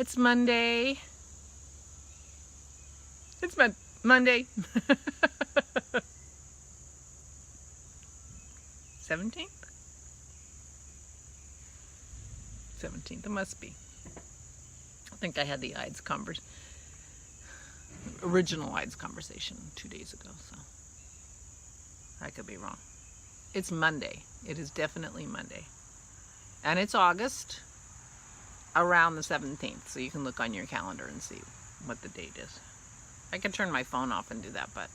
it's Monday. It's Monday. 17th? 17th, it must be. I think I had the original IDES conversation 2 days ago, so I could be wrong. It's Monday. It is definitely Monday. And it's August around the 17th, so you can look on your calendar and see what the date is. I could turn my phone off and do that, but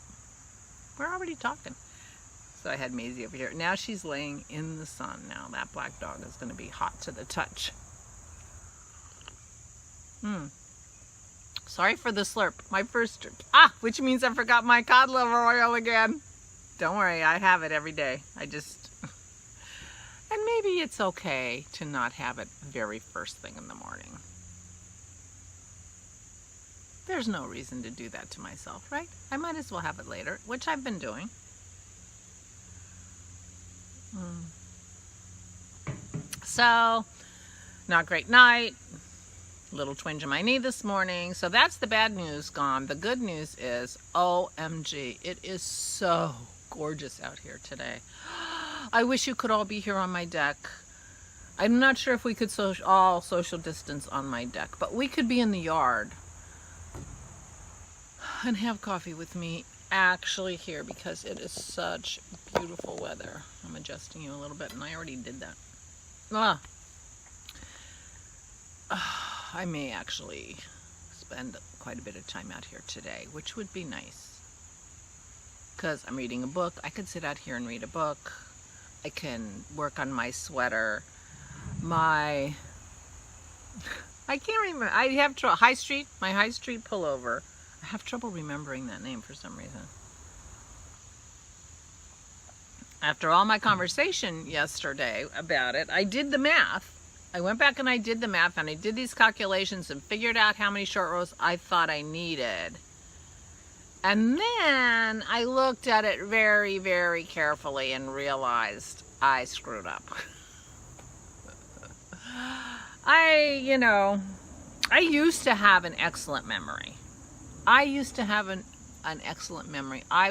we're already talking. So I had Maisie over here. Now she's laying in the sun now. That black dog is going to be hot to the touch. Sorry for the slurp. My first slurp. Which means I forgot my cod liver oil again. Don't worry, I have it every day. And maybe it's okay to not have it very first thing in the morning. There's no reason to do that to myself, right? I might as well have it later, which I've been doing. So, not great night. Little twinge in my knee this morning. So that's the bad news gone. The good news is, OMG, it is so gorgeous out here today. I wish you could all be here on my deck. I'm not sure if we could all social distance on my deck, but we could be in the yard and have coffee with me actually here because it is such beautiful weather. I'm adjusting you a little bit, and I already did that. I may actually spend quite a bit of time out here today, which would be nice. Because I'm reading a book. I could sit out here and read a book. I can work on my sweater. I can't remember. I have trouble. My High Street pullover. I have trouble remembering that name for some reason. After all my conversation yesterday about it, I did the math. I went back and I did the math, and I did these calculations and figured out how many short rows I thought I needed. And then I looked at it very, very carefully and realized I screwed up. I used to have an excellent memory. I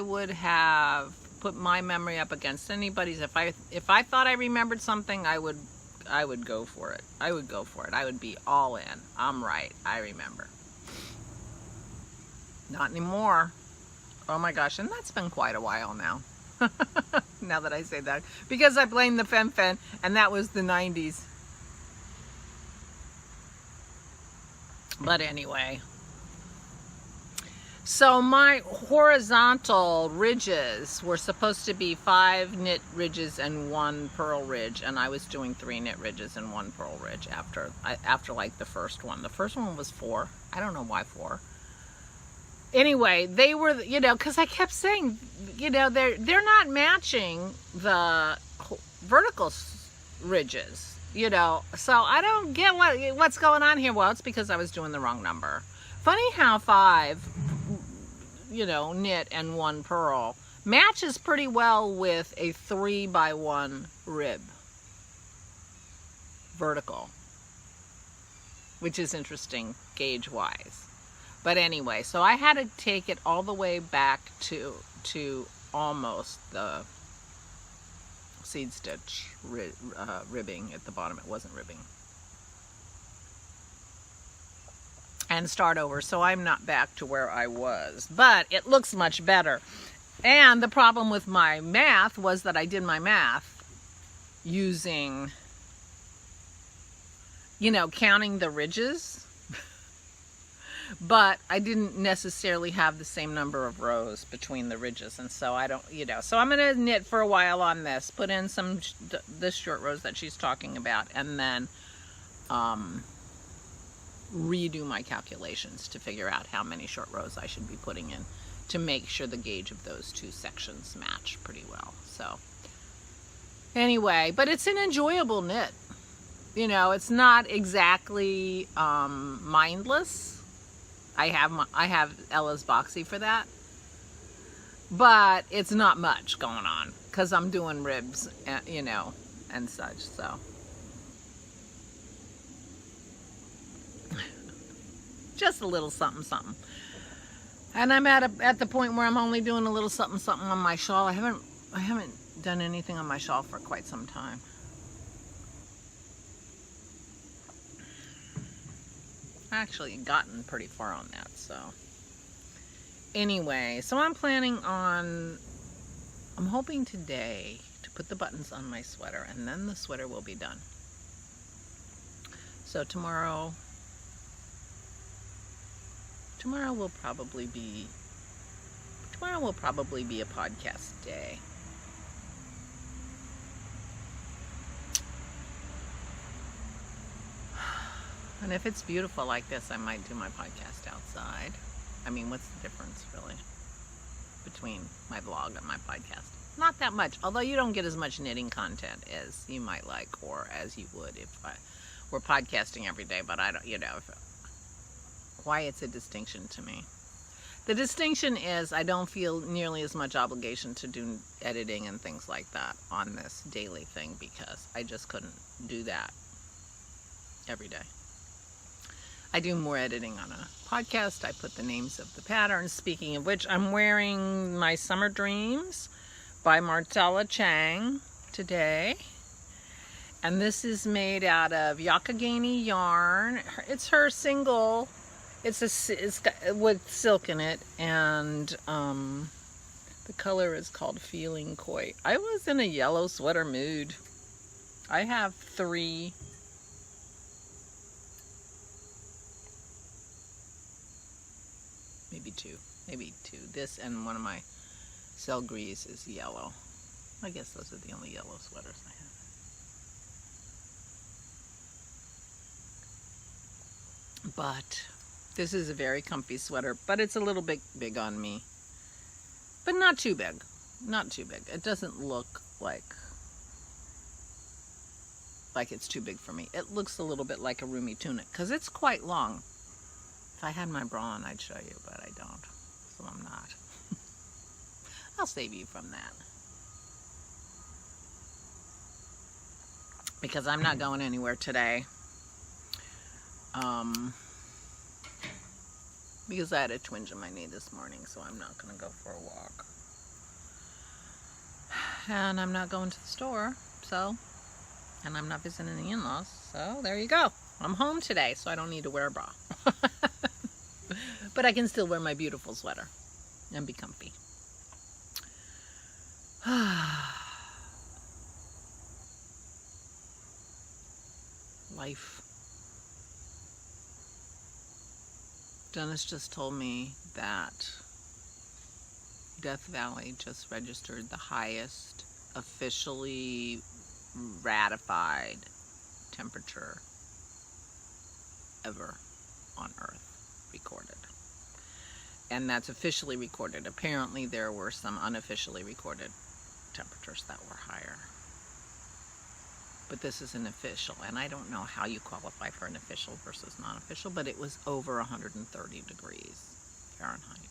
would have put my memory up against anybody's. If I thought I remembered something, I would go for it. I would be all in. I'm right. I remember. Not anymore. Oh my gosh, and that's been quite a while now. Now that I say that. Because I blame the fen, and that was the 90s. But anyway. So my horizontal ridges were supposed to be 5 knit ridges and 1 purl ridge, and I was doing 3 knit ridges and 1 purl ridge after like the first one. The first one was 4. I don't know why 4. Anyway, they were, because I kept saying, they're not matching the vertical ridges, So I don't get what's going on here. Well, it's because I was doing the wrong number. Funny how 5, knit and 1 purl matches pretty well with a 3x1 rib vertical, which is interesting gauge-wise. But anyway, so I had to take it all the way back to almost the seed stitch ribbing at the bottom. It wasn't ribbing. And start over, so I'm not back to where I was. But it looks much better. And the problem with my math was that I did my math using, counting the ridges. But I didn't necessarily have the same number of rows between the ridges, and so I don't, so I'm going to knit for a while on this, put in this short rows that she's talking about, and then redo my calculations to figure out how many short rows I should be putting in to make sure the gauge of those 2 sections match pretty well. So anyway, but it's an enjoyable knit. It's not exactly mindless. I have Ella's Boxy for that, but it's not much going on because I'm doing ribs, and such. So Just a little something, something. And I'm at the point where I'm only doing a little something, something on my shawl. I haven't done anything on my shawl for quite some time. I actually gotten pretty far on that, so. Anyway, so I'm hoping today to put the buttons on my sweater, and then the sweater will be done. So tomorrow will probably be a podcast day. And if it's beautiful like this, I might do my podcast outside. I mean, what's the difference really between my vlog and my podcast? Not that much, although you don't get as much knitting content as you might like, or as you would if I were podcasting every day. But I don't, why it's a distinction to me. The distinction is I don't feel nearly as much obligation to do editing and things like that on this daily thing, because I just couldn't do that every day. I do more editing on a podcast. I put the names of the patterns. Speaking of which, I'm wearing my Summer Dreams by Marcella Chang today. And this is made out of Yakagani yarn. It's her single. It's got, with silk in it, and the color is called Feeling Coy. I was in a yellow sweater mood. I have three. Maybe two. This and one of my Selgrees is yellow. I guess those are the only yellow sweaters I have. But this is a very comfy sweater, but it's a little bit big on me. But not too big. Not too big. It doesn't look like it's too big for me. It looks a little bit like a roomy tunic, because it's quite long. If I had my bra on, I'd show you, but I don't, so I'm not. I'll save you from that. Because I'm not going anywhere today. Because I had a twinge in my knee this morning, so I'm not going to go for a walk. And I'm not going to the store, and I'm not visiting the in-laws, so there you go. I'm home today, so I don't need to wear a bra. But I can still wear my beautiful sweater and be comfy. Life. Dennis just told me that Death Valley just registered the highest officially ratified temperature ever on Earth recorded. And that's officially recorded. Apparently there were some unofficially recorded temperatures that were higher. But this is an official, and I don't know how you qualify for an official versus non-official, but it was over 130 degrees Fahrenheit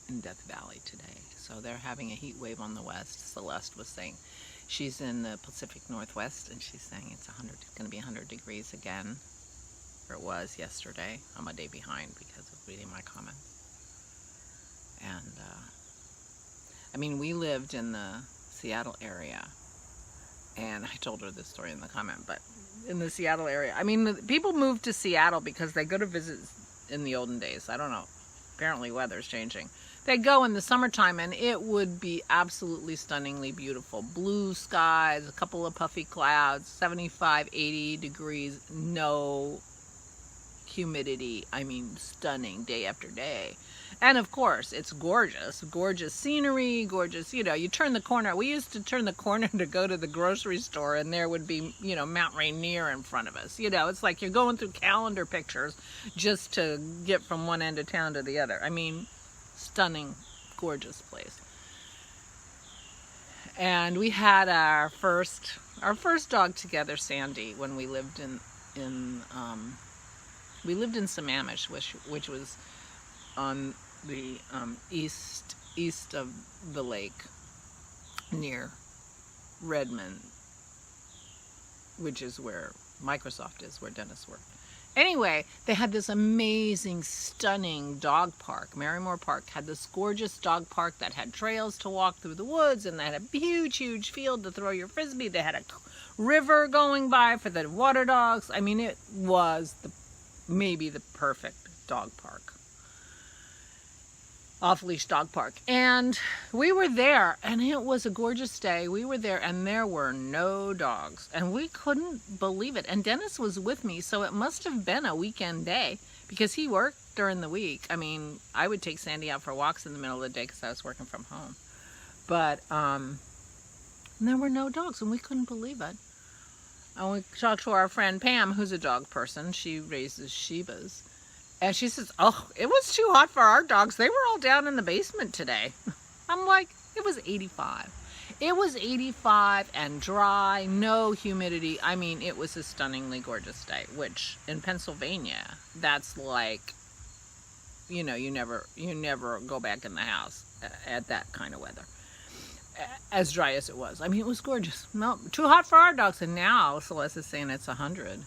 in Death Valley today. So they're having a heat wave on the west. Celeste was saying she's in the Pacific Northwest, and she's saying it's going to be 100 degrees again. Or it was yesterday. I'm a day behind because of reading my comments. And I mean, we lived in the Seattle area, and I told her this story in the comment, but in the Seattle area, I mean, people moved to Seattle because they go to visit in the olden days. I don't know. Apparently weather's changing. They go in the summertime, and it would be absolutely stunningly beautiful. Blue skies, a couple of puffy clouds, 75, 80 degrees, no humidity. I mean, stunning day after day. And of course, it's gorgeous. Gorgeous scenery, gorgeous, you turn the corner. We used to turn the corner to go to the grocery store, and there would be, Mount Rainier in front of us. It's like you're going through calendar pictures just to get from one end of town to the other. I mean, stunning, gorgeous place. And we had our first dog together, Sandy, when we lived in Sammamish, which was on the east of the lake near Redmond, which is where Microsoft is where Dennis worked. Anyway, they had this amazing, stunning dog park. Marymore Park had this gorgeous dog park that had trails to walk through the woods, and they had a huge, huge field to throw your frisbee. They had a river going by for the water dogs. I mean, it was maybe the perfect dog park. Off-leash dog park. And we were there, and it was a gorgeous day. We were there, and there were no dogs, and we couldn't believe it. And Dennis was with me, so it must have been a weekend day, because he worked during the week. I mean, I would take Sandy out for walks in the middle of the day because I was working from home. But there were no dogs, and we couldn't believe it. And we talked to our friend Pam, who's a dog person. She raises Shibas. And she says, oh, it was too hot for our dogs. They were all down in the basement today. I'm like, it was 85. It was 85 and dry, no humidity. I mean, it was a stunningly gorgeous day, which in Pennsylvania, that's like, you know, you never go back in the house at that kind of weather. As dry as it was. I mean, it was gorgeous. No, too hot for our dogs. And now Celeste is saying it's 100.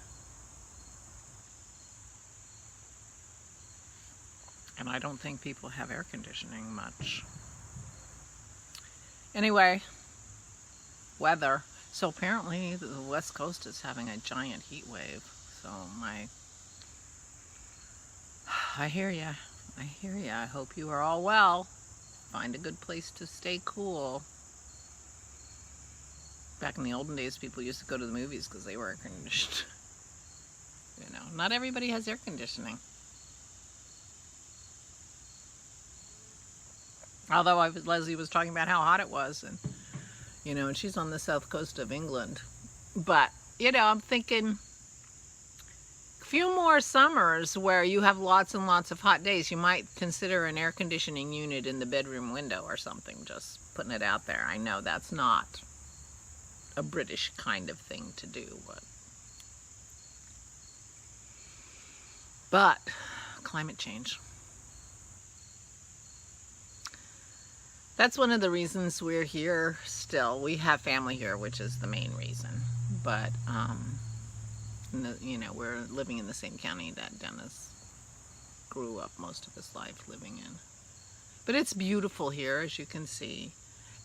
And I don't think people have air conditioning much. Anyway, weather. So apparently the West Coast is having a giant heat wave. So I hear ya. I hear ya. I hope you are all well. Find a good place to stay cool. Back in the olden days, people used to go to the movies because they were air conditioned. You know, not everybody has air conditioning. Although Leslie was talking about how hot it was, and you know, and she's on the south coast of England. But you know, I'm thinking a few more summers where you have lots and lots of hot days. You might consider an air conditioning unit in the bedroom window or something. Just putting it out there. I know that's not a British kind of thing to do, but climate change. That's one of the reasons we're here still. We have family here, which is the main reason. But, you know, we're living in the same county that Dennis grew up most of his life living in. But it's beautiful here, as you can see.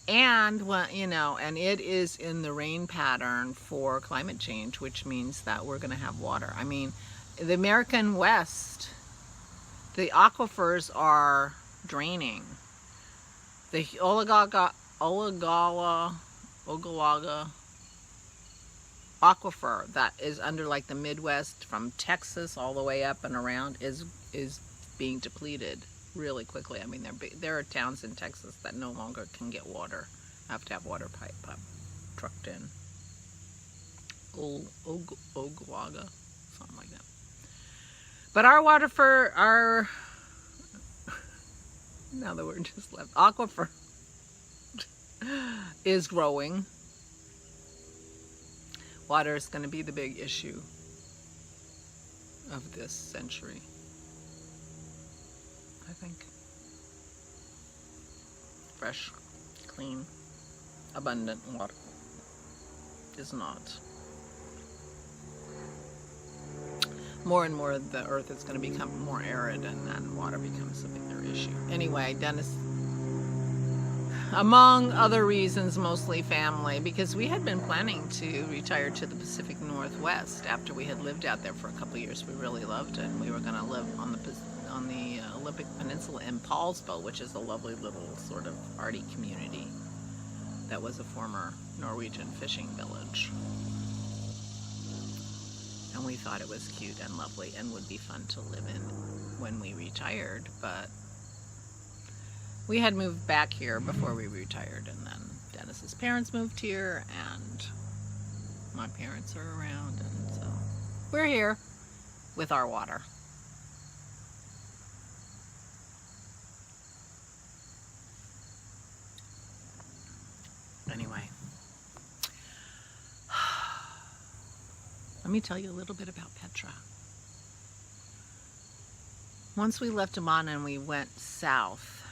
And, well, you know, and it is in the rain pattern for climate change, which means that we're going to have water. I mean, the American West, the aquifers are draining. The Ogallaga aquifer that is under like the Midwest from Texas all the way up and around is being depleted really quickly. I mean, there are towns in Texas that no longer can get water, have to have water pipe trucked in. Ogallaga, something like that. But our water for our now the word just left. Aquifer is growing. Water is going to be the big issue of this century, I think. Fresh, clean, abundant water is not. More and more the earth is going to become more arid, and then water becomes a bigger issue. Anyway, Dennis, among other reasons, mostly family, because we had been planning to retire to the Pacific Northwest after we had lived out there for a couple of years. We really loved it. We were going to live on the Olympic Peninsula in Paulsbo, which is a lovely little sort of arty community that was a former Norwegian fishing village. And we thought it was cute and lovely and would be fun to live in when we retired, but we had moved back here before we retired, and then Dennis's parents moved here, and my parents are around, and so we're here with our water. Anyway. Let me tell you a little bit about Petra. Once we left Amman and we went south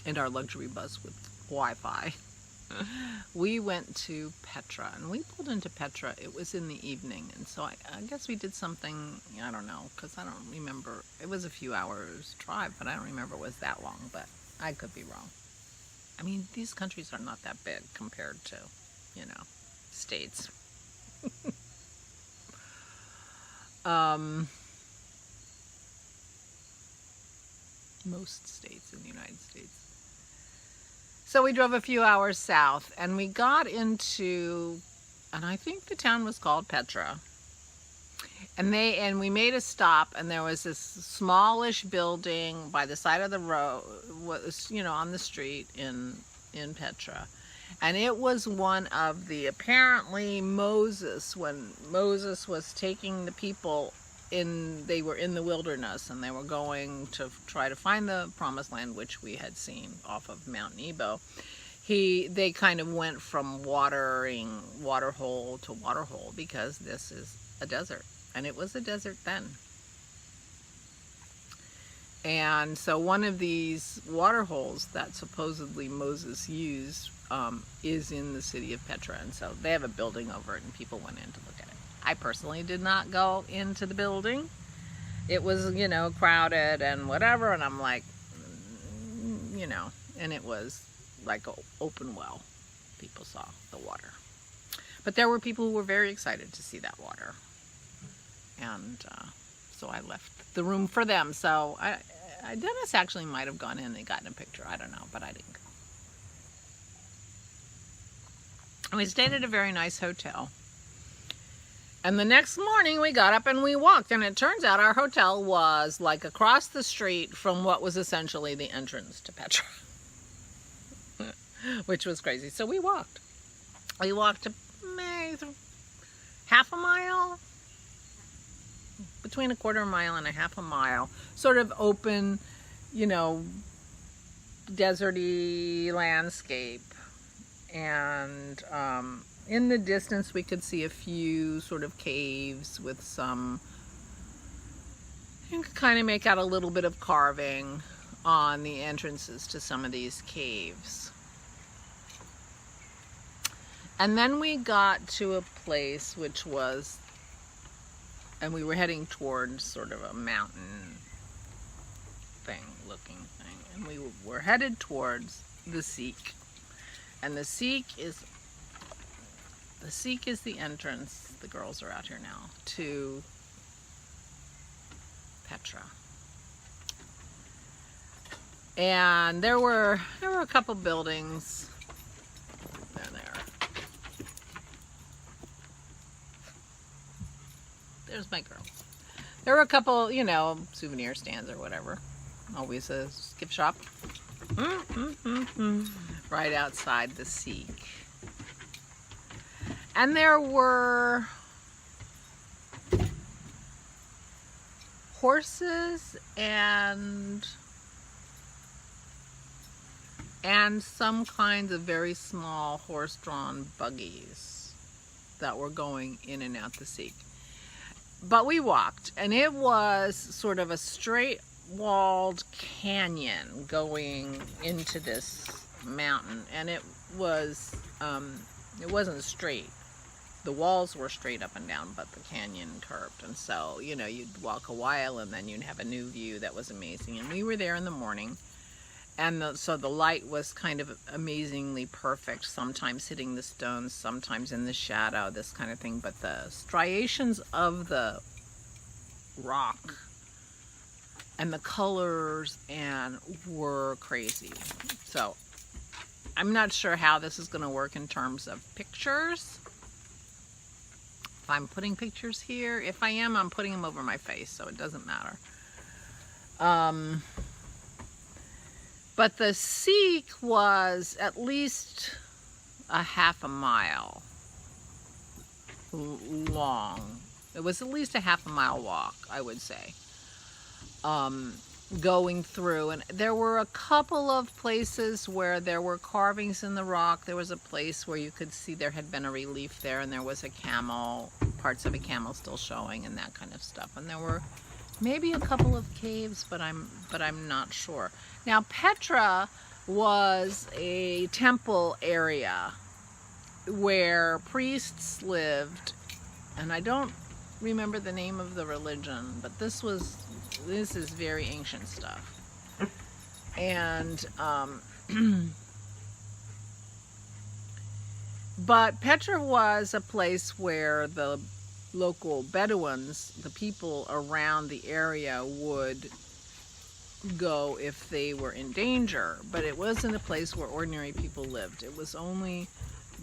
in our luxury bus with Wi-Fi, we went to Petra, and we pulled into Petra. It was in the evening, and so I guess we did something, I don't know, because I don't remember. It was a few hours drive, but I don't remember it was that long, but I could be wrong. I mean, these countries are not that big compared to, states. Most states in the United States. So we drove a few hours south, and we got into, and I think the town was called Petra. And we made a stop, and there was this smallish building by the side of the road, was, on the street in Petra. And it was one of the, apparently Moses, when Moses was taking the people they were in the wilderness, and they were going to try to find the promised land, which we had seen off of Mount Nebo. They kind of went from waterhole to waterhole, because this is a desert, and it was a desert then. And so one of these water holes that supposedly Moses used is in the city of Petra, and so they have a building over it, and people went in to look at it. I personally did not go into the building. It was, crowded and whatever, and I'm like, and it was like an open well. People saw the water. But there were people who were very excited to see that water. And so I left the room for them. So Dennis actually might have gone in and gotten a picture. I don't know, but I didn't go. And we stayed at a very nice hotel. And the next morning we got up and we walked, and it turns out our hotel was like across the street from what was essentially the entrance to Petra, which was crazy. So we walked. We walked half a mile, between a quarter mile and a half a mile, sort of open, deserty landscape. And in the distance we could see a few sort of caves with you could kind of make out a little bit of carving on the entrances to some of these caves. And then we got to a place which was, and we were heading towards sort of a mountain looking thing, and we were headed towards the Seek. And the Seek is the entrance, the girls are out here now, to Petra. And there were a couple buildings. There's my girl. There were a couple, souvenir stands or whatever. Always a gift shop. Right outside the Seek. And there were horses and some kinds of very small horse-drawn buggies that were going in and out the Seek. But we walked, and it was sort of a straight-walled canyon going into this mountain, and it wasn't straight. The walls were straight up and down, but the canyon curved, and so you'd walk a while and then you'd have a new view that was amazing. And we were there in the morning, and so the light was kind of amazingly perfect, sometimes hitting the stones, sometimes in the shadow, this kind of thing. But the striations of the rock and the colors were crazy. So I'm not sure how this is going to work in terms of pictures. If I'm putting pictures here, if I am, I'm putting them over my face, so it doesn't matter. But the Seek was at least a half a mile long. It was at least a half a mile walk, I would say, going through. And there were a couple of places where there were carvings in the rock. There was a place where you could see there had been a relief there, and there was a camel, parts of a camel still showing, and that kind of stuff. And there were maybe a couple of caves, but I'm not sure. Now Petra was a temple area where priests lived, and I don't remember the name of the religion, but this is very ancient stuff. And but Petra was a place where the local Bedouins, the people around the area, would go if they were in danger, but it wasn't a place where ordinary people lived. It was only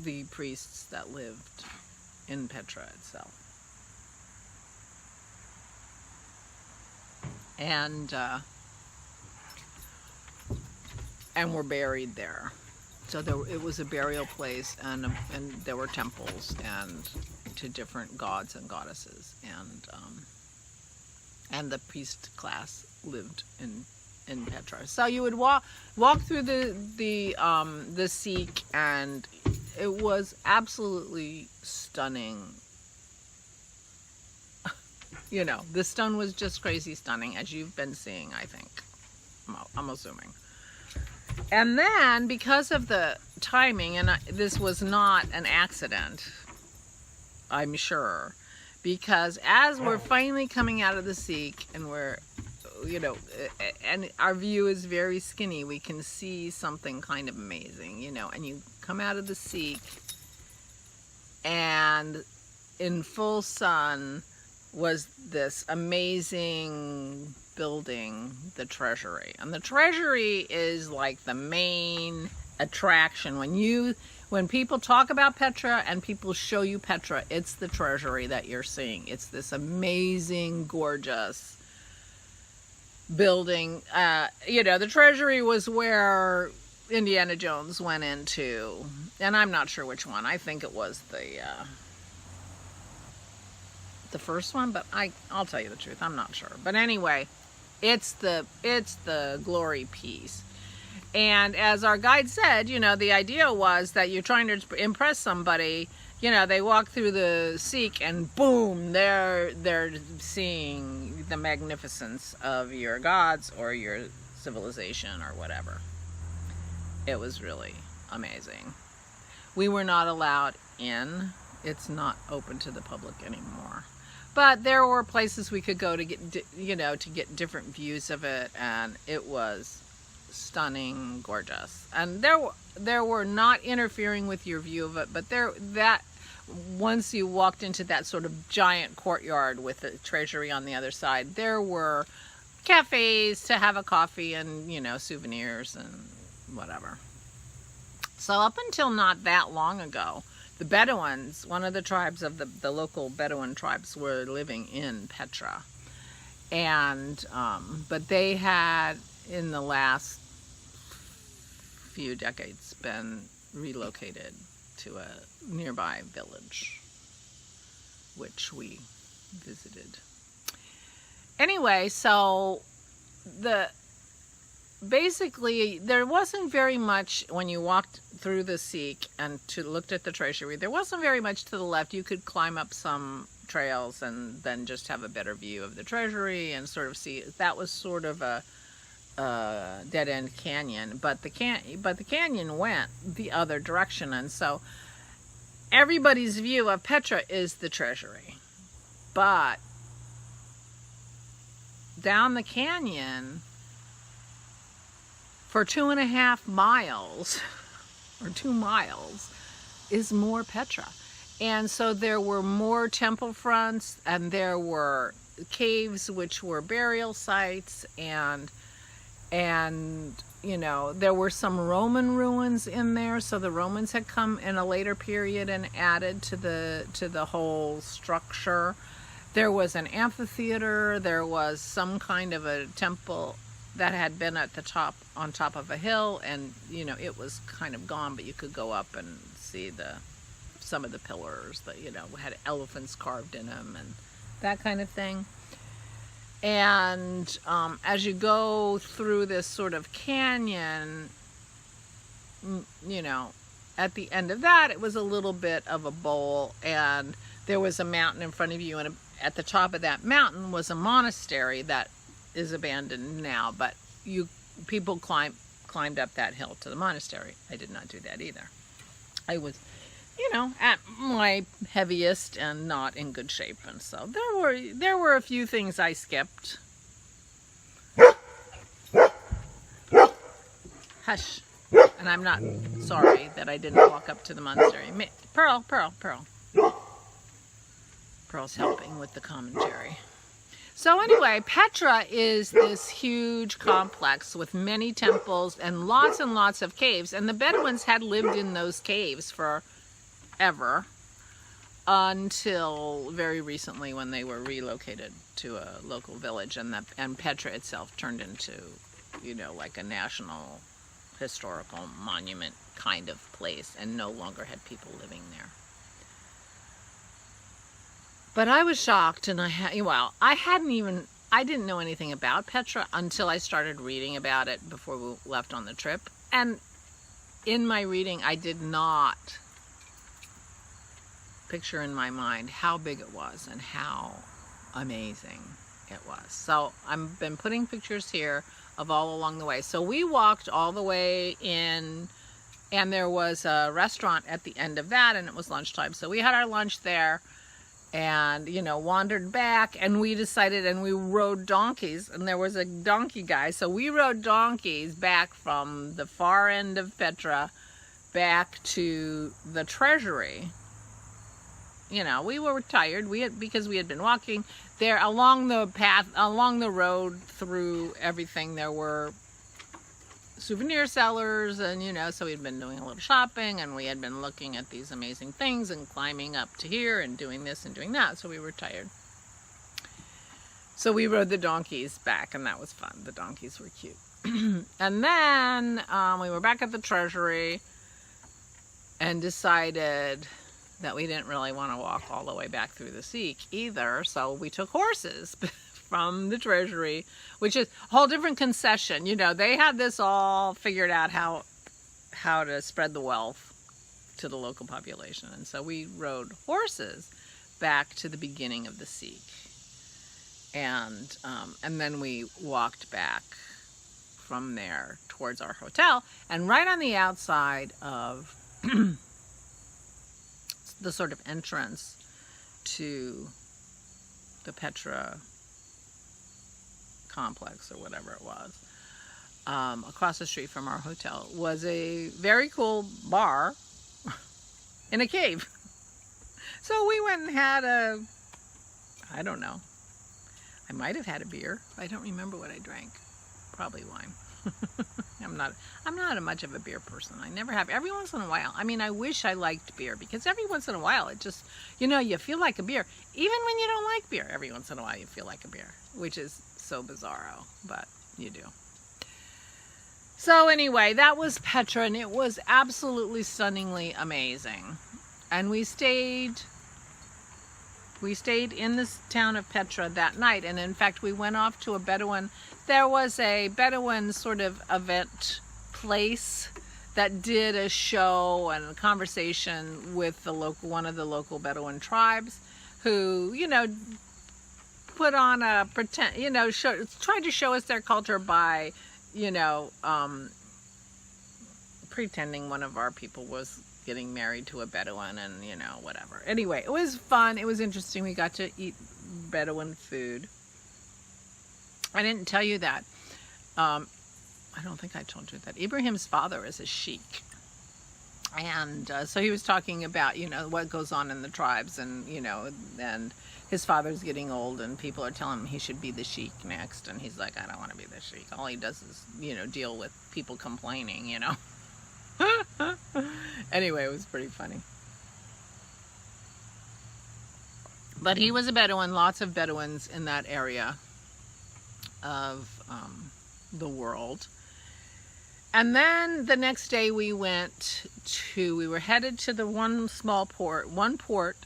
the priests that lived in Petra itself. And were buried there. So it was a burial place, and there were temples and to different gods and goddesses, and the priest class lived in Petra. So you would walk through the Sikh, and it was absolutely stunning. You know, the stone was just crazy stunning, as you've been seeing, I think. I'm assuming. And then, because of the timing, and this was not an accident, I'm sure, because as we're finally coming out of the Sikh, and we're, you know, and our view is very skinny, we can see something kind of amazing, you know, and you come out of the Sikh, and in full sun was this amazing building, the Treasury. And the Treasury is like the main attraction. When people talk about Petra and people show you Petra, it's the Treasury that you're seeing. It's this amazing, gorgeous building. You know, the Treasury was where Indiana Jones went into, and I'm not sure which one. I think it was the first one, but I'll tell you the truth, I'm not sure. But anyway, it's the glory piece. And as our guide said, you know, the idea was that you're trying to impress somebody. You know, they walk through the Sikh and boom, they're seeing the magnificence of your gods or your civilization or whatever. It was really amazing. We were not allowed in. It's not open to the public anymore. But there were places we could go to get, you know, to get different views of it, and it was stunning, gorgeous. And there were not interfering with your view of it, but once you walked into that sort of giant courtyard with the Treasury on the other side, there were cafes to have a coffee and, you know, souvenirs and whatever. So up until not that long ago, the Bedouins, one of the tribes of the local Bedouin tribes, were living in Petra. And, but they had, in the last few decades, been relocated to a nearby village, which we visited. Anyway, so basically, there wasn't very much, when you walked through the Sikh and looked at the Treasury, there wasn't very much to the left. You could climb up some trails and then just have a better view of the Treasury and sort of see. That was sort of a dead-end canyon, but the canyon went the other direction, and so everybody's view of Petra is the Treasury. But down the canyon, for 2.5 miles, or 2 miles, is more Petra. And so there were more temple fronts, and there were caves which were burial sites, and you know, there were some Roman ruins in there. So the Romans had come in a later period and added to the whole structure. There was an amphitheater. There was some kind of a temple that had been at the top, on top of a hill, and you know, it was kind of gone, but you could go up and see some of the pillars that, you know, had elephants carved in them and that kind of thing. And as you go through this sort of canyon, you know, at the end of that, it was a little bit of a bowl, and there was a mountain in front of you, and at the top of that mountain was a monastery that is abandoned now, but people climbed up that hill to the monastery. I did not do that either. I was, you know, at my heaviest and not in good shape, and so there were a few things I skipped. Hush. And I'm not sorry that I didn't walk up to the monastery. Pearl. Pearl's helping with the commentary. So anyway, Petra is this huge complex with many temples and lots of caves. And the Bedouins had lived in those caves forever until very recently when they were relocated to a local village. And Petra itself turned into, you know, like a national historical monument kind of place and no longer had people living there. But I was shocked, and I didn't know anything about Petra until I started reading about it before we left on the trip. And in my reading, I did not picture in my mind how big it was and how amazing it was. So I've been putting pictures here of all along the way. So we walked all the way in, and there was a restaurant at the end of that, and it was lunchtime. So we had our lunch there and, you know, wandered back, and we decided, and we rode donkeys, and there was a donkey guy. So we rode donkeys back from the far end of Petra back to the treasury. You know, we were tired. Because we had been walking there along the path, along the road through everything. There were souvenir sellers, and, you know, so we'd been doing a little shopping, and we had been looking at these amazing things and climbing up to here and doing this and doing that. So we were tired. So we rode the donkeys back, and that was fun. The donkeys were cute. And then we were back at the treasury and decided that we didn't really want to walk all the way back through the Sikh either, so we took horses from the treasury, which is a whole different concession. You know, they had this all figured out how to spread the wealth to the local population, and so we rode horses back to the beginning of the Sikh, and then we walked back from there towards our hotel, and right on the outside of the sort of entrance to the Petra complex or whatever it was, across the street from our hotel was a very cool bar in a cave. So we went and had I don't know, I might have had a beer. I don't remember what I drank. Probably wine. I'm not much of a beer person. I never have. Every once in a while. I mean, I wish I liked beer, because every once in a while it just, you know, you feel like a beer. Even when you don't like beer, every once in a while you feel like a beer, which is so bizarro, but you do. So anyway, that was Petra, and it was absolutely stunningly amazing. And we stayed in this town of Petra that night, and in fact we went off to a Bedouin. There was a Bedouin sort of event place that did a show and a conversation with one of the local Bedouin tribes, who, you know, put on a pretend, you know, tried to show us their culture by, you know, pretending one of our people was getting married to a Bedouin, and, you know, whatever. Anyway, it was fun. It was interesting. We got to eat Bedouin food. I didn't tell you that. I don't think I told you that. Ibrahim's father is a sheik. And so he was talking about, you know, what goes on in the tribes, and, you know, and his father's getting old, and people are telling him he should be the sheik next. And he's like, I don't want to be the sheik. All he does is, you know, deal with people complaining, you know. Anyway, it was pretty funny. But he was a Bedouin, lots of Bedouins in that area of the world. And then the next day we were headed to the one port.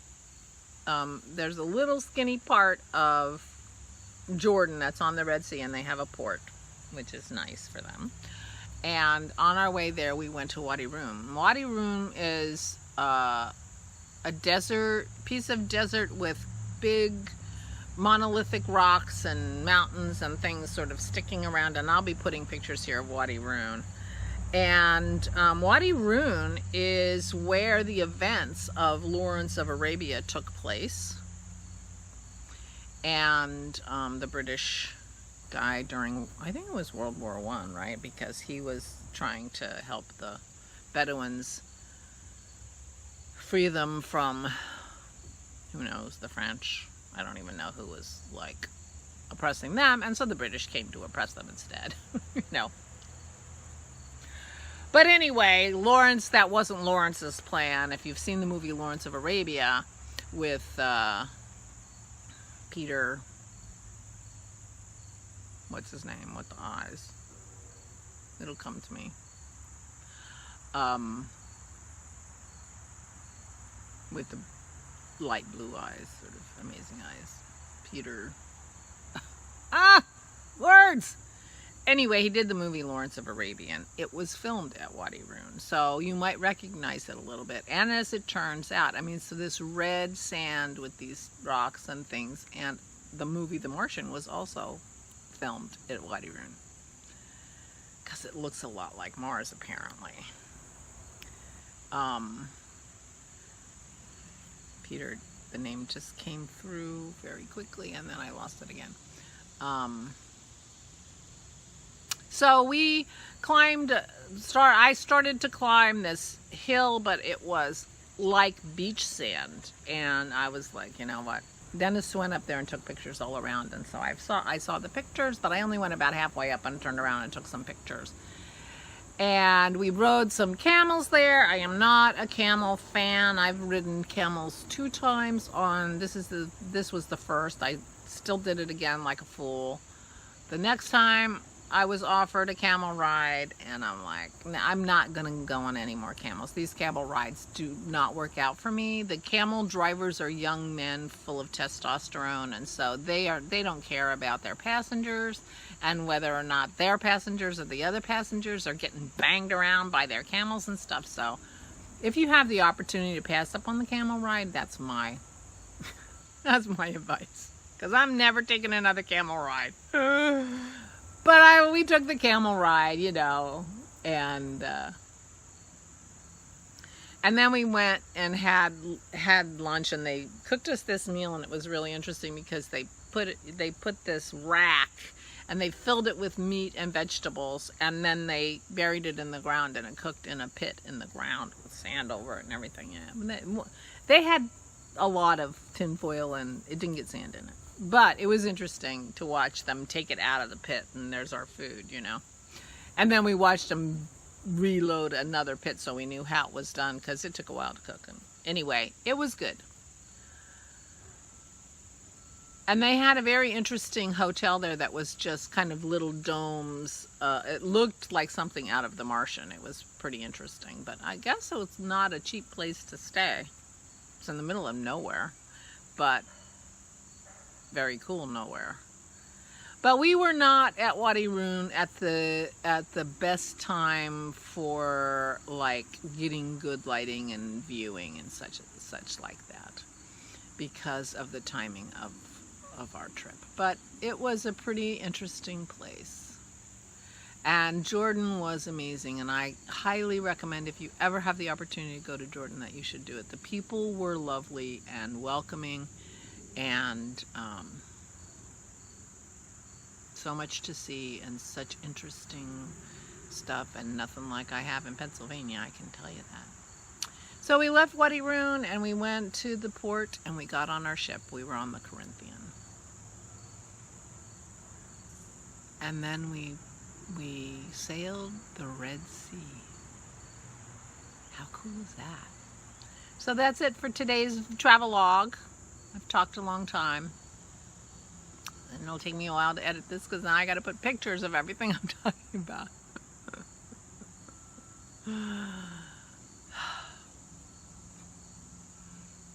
There's a little skinny part of Jordan that's on the Red Sea, and they have a port, which is nice for them. And on our way there, we went to Wadi Rum. Wadi Rum is a piece of desert with big monolithic rocks and mountains and things sort of sticking around. And I'll be putting pictures here of Wadi Rum. And Wadi Rum is where the events of Lawrence of Arabia took place. And the British guy during, I think it was World War I, right? Because he was trying to help the Bedouins free them from, who knows, the French. I don't even know who was like oppressing them, and so the British came to oppress them instead. You know. But anyway, Lawrence, that wasn't Lawrence's plan. If you've seen the movie Lawrence of Arabia with Peter, what's his name, with the eyes, it'll come to me, with the light blue eyes, sort of amazing eyes, Peter, words! Anyway, he did the movie Lawrence of Arabia, and it was filmed at Wadi Rum, so you might recognize it a little bit. And as it turns out, I mean, so this red sand with these rocks and things, and the movie The Martian was also filmed at Wadi Rum, because it looks a lot like Mars, apparently. Peter, the name just came through very quickly, and then I lost it again. So we climbed, I started to climb this hill, but it was like beach sand. And I was like, you know what? Dennis went up there and took pictures all around. And so I saw the pictures, but I only went about halfway up and turned around and took some pictures. And we rode some camels there. I am not a camel fan. I've ridden camels 2 times on, this was the first. I still did it again like a fool. The next time I was offered a camel ride, and I'm like, I'm not gonna go on any more camels. These camel rides do not work out for me. The camel drivers are young men full of testosterone, and so they don't care about their passengers and whether or not their passengers or the other passengers are getting banged around by their camels and stuff. So if you have the opportunity to pass up on the camel ride, that's my that's my advice, because I'm never taking another camel ride. But we took the camel ride, you know, and then we went and had lunch, and they cooked us this meal, and it was really interesting because they put this rack, and they filled it with meat and vegetables, and then they buried it in the ground, and it cooked in a pit in the ground with sand over it and everything. Yeah, they had a lot of tinfoil, and it didn't get sand in it. But it was interesting to watch them take it out of the pit, and there's our food, you know. And then we watched them reload another pit, so we knew how it was done, because it took a while to cook. And anyway, it was good. And they had a very interesting hotel there that was just kind of little domes. It looked like something out of The Martian. It was pretty interesting, but I guess it was not a cheap place to stay. It's in the middle of nowhere, but very cool nowhere. But we were not at Wadi Rum at the best time for like getting good lighting and viewing and such like that, because of the timing of our trip. But it was a pretty interesting place, and Jordan was amazing, and I highly recommend, if you ever have the opportunity to go to Jordan, that you should do it. The people were lovely and welcoming, and so much to see and such interesting stuff, and nothing like I have in Pennsylvania, I can tell you that. So we left Wadi Rum and we went to the port, and we got on our ship. We were on the Corinthian, and then we sailed the Red Sea. How cool is that? So that's it for today's travel log. I've talked a long time, and it'll take me a while to edit this, because now I got to put pictures of everything I'm talking about.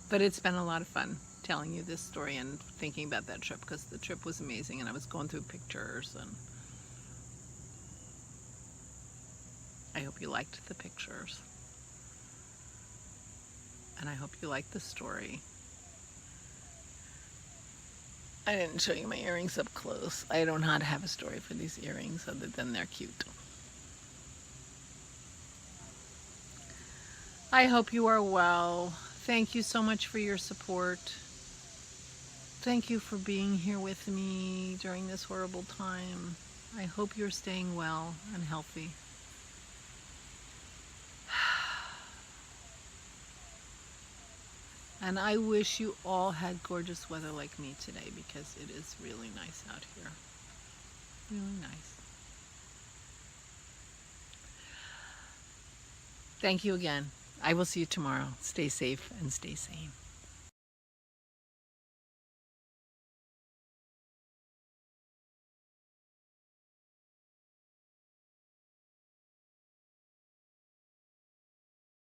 But it's been a lot of fun telling you this story and thinking about that trip, because the trip was amazing, and I was going through pictures, and I hope you liked the pictures, and I hope you liked the story. I didn't show you my earrings up close. I don't know how to have a story for these earrings other than they're cute. I hope you are well. Thank you so much for your support. Thank you for being here with me during this horrible time. I hope you're staying well and healthy. And I wish you all had gorgeous weather like me today, because it is really nice out here. Really nice. Thank you again. I will see you tomorrow. Stay safe and stay sane.